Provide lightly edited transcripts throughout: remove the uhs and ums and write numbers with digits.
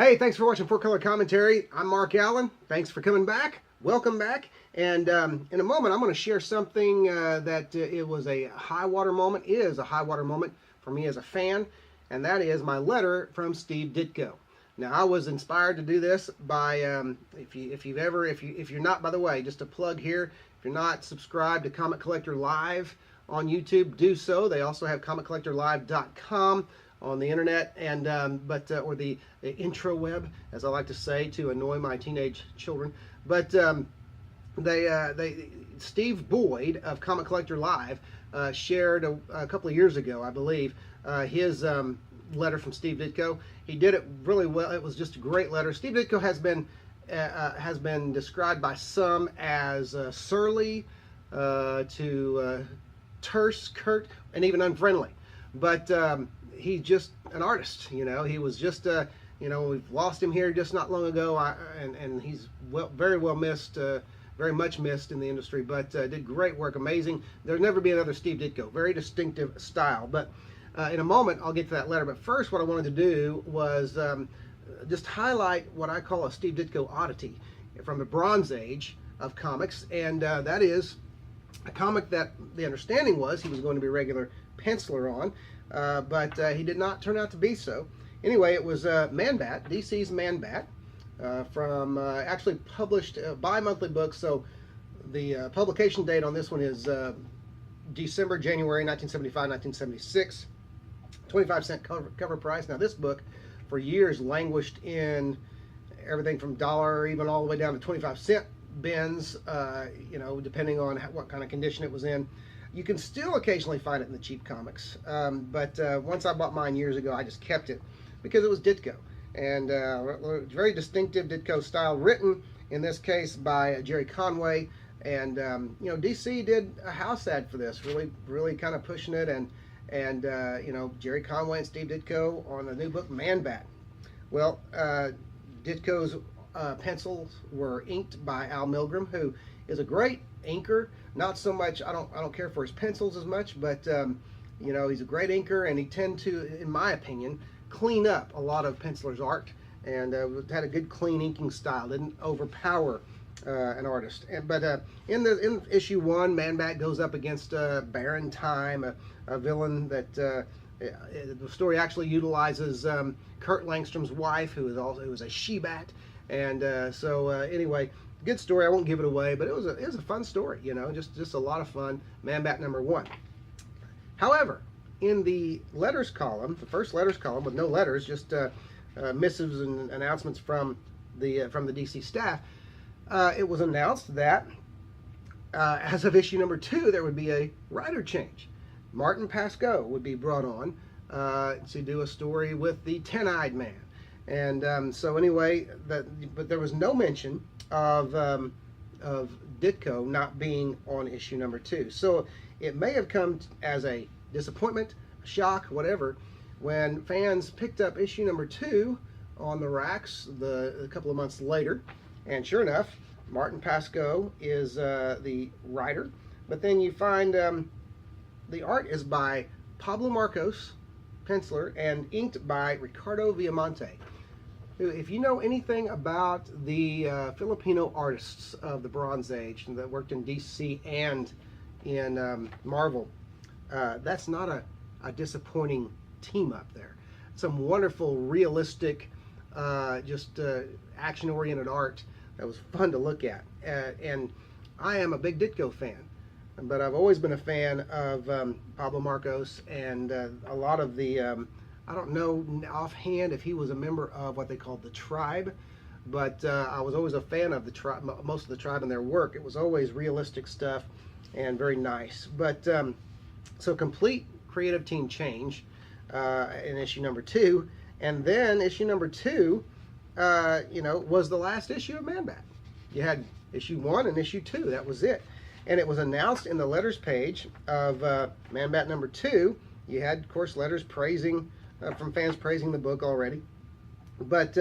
Hey, thanks for watching 4Color Commentary. I'm Mark Allen. Thanks for coming back. Welcome back. And in a moment, I'm going to share something that it was a high water moment, is a high water moment for me as a fan, and that is my letter from Steve Ditko. Now, I was inspired to do this by if you're not, by the way, just a plug here, if you're not subscribed to Comic Collector Live on YouTube, do so. They also have comiccollectorlive.com on the internet, and or the intro web, as I like to say to annoy my teenage children. But Steve Boyd of Comic Collector Live shared a couple of years ago, I believe, his letter from Steve Ditko. He did it really well. It was just a great letter. Steve Ditko has been described by some as surly, to terse, curt, and even unfriendly. But he's just an artist, you know. He was just, you know, we've lost him here just not long ago, and he's very well missed, very much missed in the industry, but did great work, amazing. There'll never be another Steve Ditko, very distinctive style. But in a moment, I'll get to that letter. But first, what I wanted to do was just highlight what I call a Steve Ditko oddity from the Bronze Age of comics, and that is a comic that the understanding was he was going to be a regular penciler on, but he did not turn out to be so. Anyway, it was Man-Bat, DC's Man-Bat, from actually published bi-monthly book. So the publication date on this one is December, January 1975, 1976. 25-cent cover price. Now, this book for years languished in everything from $1 even all the way down to 25-cent bins, you know, depending on what kind of condition it was in. You can still occasionally find it in the cheap comics, but once I bought mine years ago, I just kept it because it was Ditko, and very distinctive Ditko style, written in this case by Jerry Conway. And you know, DC did a house ad for this, really kind of pushing it, and you know, Jerry Conway and Steve Ditko on a new book, Man-Bat. Well, Ditko's pencils were inked by Al Milgrom, who is a great inker. Not so much, I don't care for his pencils as much, but you know, he's a great inker, and he tend to, in my opinion, clean up a lot of pencilers' art, and had a good clean inking style, didn't overpower an artist. But in issue 1, Man-Bat goes up against Baron Time, a villain that the story actually utilizes Kurt Langstrom's wife, who was a she-bat. And so anyway, good story. I won't give it away, but it was a fun story, you know, just a lot of fun. Man-Bat number 1. However, in the letters column, the first letters column with no letters, just missives and announcements from the DC staff, it was announced that as of issue number 2, there would be a writer change. Martin Pascoe would be brought on to do a story with the Ten-Eyed Man. And so anyway, but there was no mention of Ditko not being on issue number 2. So it may have come as a disappointment, a shock, whatever, when fans picked up issue number 2 on the racks a couple of months later. And sure enough, Martin Pascoe is the writer. But then you find the art is by Pablo Marcos, penciler, and inked by Ricardo Villamonte. If you know anything about the Filipino artists of the Bronze Age that worked in DC and in Marvel, that's not a disappointing team up there. Some wonderful, realistic, just action-oriented art that was fun to look at. And I am a big Ditko fan, but I've always been a fan of Pablo Marcos, and a lot of the I don't know offhand if he was a member of what they called the Tribe, but I was always a fan of the Tribe, most of the Tribe and their work. It was always realistic stuff and very nice. But so complete creative team change in issue number 2, and then issue number 2, you know, was the last issue of Man-Bat. You had issue 1 and issue 2. That was it, and it was announced in the letters page of Man-Bat number 2. You had, of course, letters praising. From fans praising the book already, but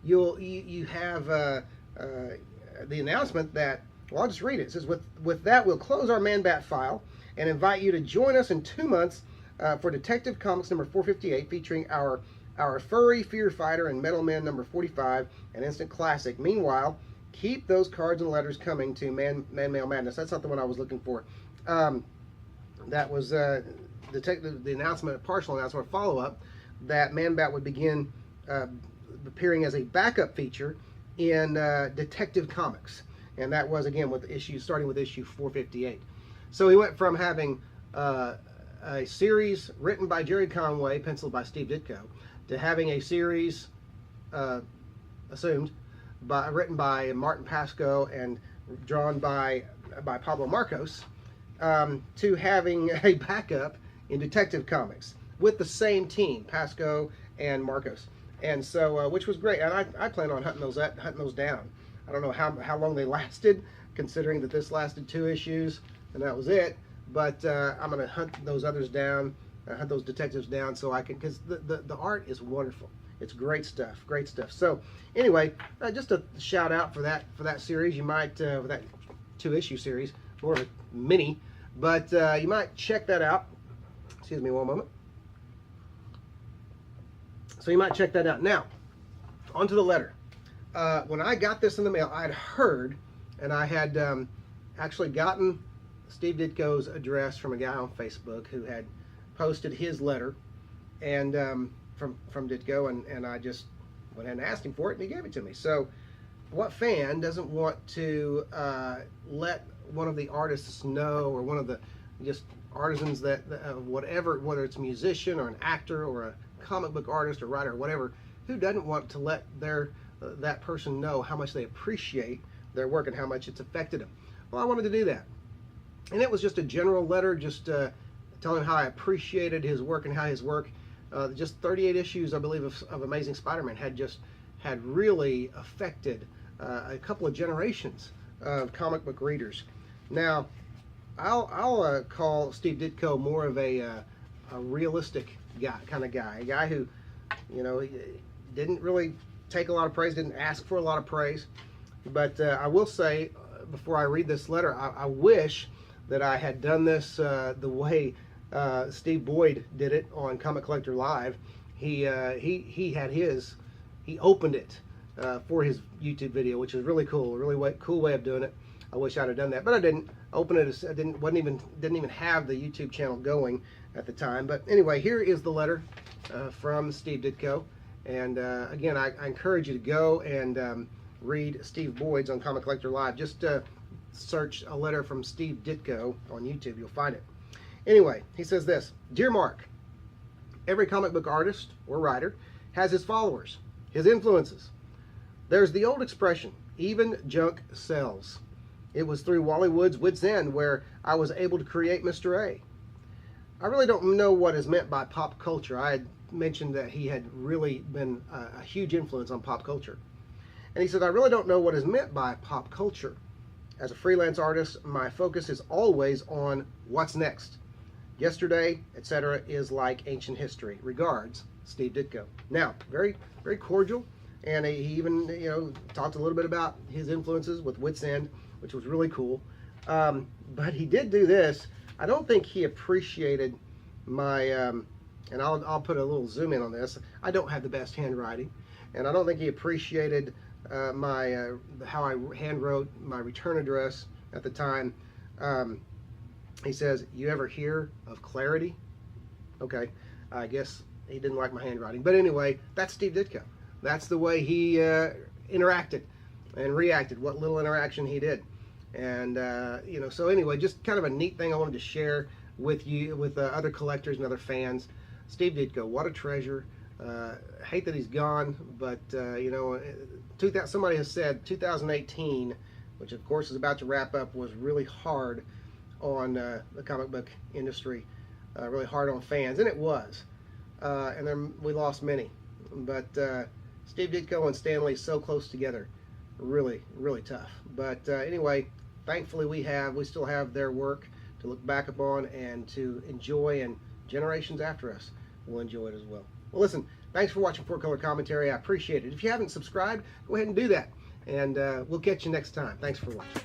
you have the announcement that, well, I'll just read it. It says, with that, we'll close our Man-Bat file and invite you to join us in 2 months for Detective Comics number 458, featuring our Our Furry Fear Fighter and Metal Man number 45, an instant classic. Meanwhile, keep those cards and letters coming to Man Mail Madness. That's not the one I was looking for. That was the announcement, a partial announcement, follow-up, that Man-Bat would begin appearing as a backup feature in Detective Comics. And that was, again, with starting with issue 458. So he went from having a series written by Jerry Conway, penciled by Steve Ditko, to having a series written by Martin Pasco and drawn by Pablo Marcos, to having a backup in Detective Comics with the same team, Pasco and Marcos, and so which was great. And I plan on hunting those down. I don't know how long they lasted, considering that this lasted 2 issues and that was it. But I'm going to hunt those others down, hunt those detectives down, so I can, because the art is wonderful. It's great stuff, great stuff. So anyway, just a shout out for that series. You might for that 2-issue series, more of a mini, but you might check that out. Excuse me one moment. So you might check that out. Now, onto the letter. When I got this in the mail, I'd heard, and I had actually gotten Steve Ditko's address from a guy on Facebook who had posted his letter, and from Ditko, and I just went ahead and asked him for it, and he gave it to me. So, what fan doesn't want to let one of the artists know, or one of the just artisans that whatever, whether it's a musician or an actor or a comic book artist or writer or whatever, who doesn't want to let that person know how much they appreciate their work and how much it's affected them? Well, I wanted to do that, and it was just a general letter, just telling how I appreciated his work and how his work, just 38 issues, I believe, of Amazing Spider-Man had really affected a couple of generations of comic book readers. Now, I'll call Steve Ditko more of a realistic kind of guy, a guy who, he didn't really take a lot of praise, didn't ask for a lot of praise. But I will say, before I read this letter, I wish that I had done this the way Steve Boyd did it on Comic Collector Live. He opened it for his YouTube video, which was really cool, a really cool way of doing it. I wish I'd have done that, but I didn't. Open it, didn't even have the YouTube channel going at the time. But anyway, here is the letter from Steve Ditko, and again, I encourage you to go and read Steve Boyd's on Comic Collector Live. Just search a letter from Steve Ditko on YouTube, you'll find it. Anyway, he says this: Dear Mark, every comic book artist or writer has his followers, his influences. There's the old expression, even junk sells. It was through Wally Wood's Wits End where I was able to create Mr. A. I really don't know what is meant by pop culture. I had mentioned that he had really been a huge influence on pop culture. And he said, I really don't know what is meant by pop culture. As a freelance artist, my focus is always on what's next. Yesterday, etc. is like ancient history. Regards, Steve Ditko. Now, very, very cordial. And he even, talked a little bit about his influences with Wits End, which was really cool. But he did do this. I don't think he appreciated my, and I'll put a little zoom in on this. I don't have the best handwriting, and I don't think he appreciated how I handwrote my return address at the time. He says, "You ever hear of clarity?" Okay, I guess he didn't like my handwriting. But anyway, that's Steve Ditko. That's the way he interacted and reacted, what little interaction he did. And so anyway, just kind of a neat thing I wanted to share with you, with other collectors and other fans. Steve Ditko, what a treasure. Hate that he's gone, but somebody has said 2018, which of course is about to wrap up, was really hard on the comic book industry, really hard on fans, and it was. And then we lost many, but Steve Ditko and Stan Lee so close together, really, really tough. But anyway, thankfully we still have their work to look back upon and to enjoy, and generations after us will enjoy it as well. Well, listen, thanks for watching 4Color Commentary. I appreciate it. If you haven't subscribed, go ahead and do that, and we'll catch you next time. Thanks for watching.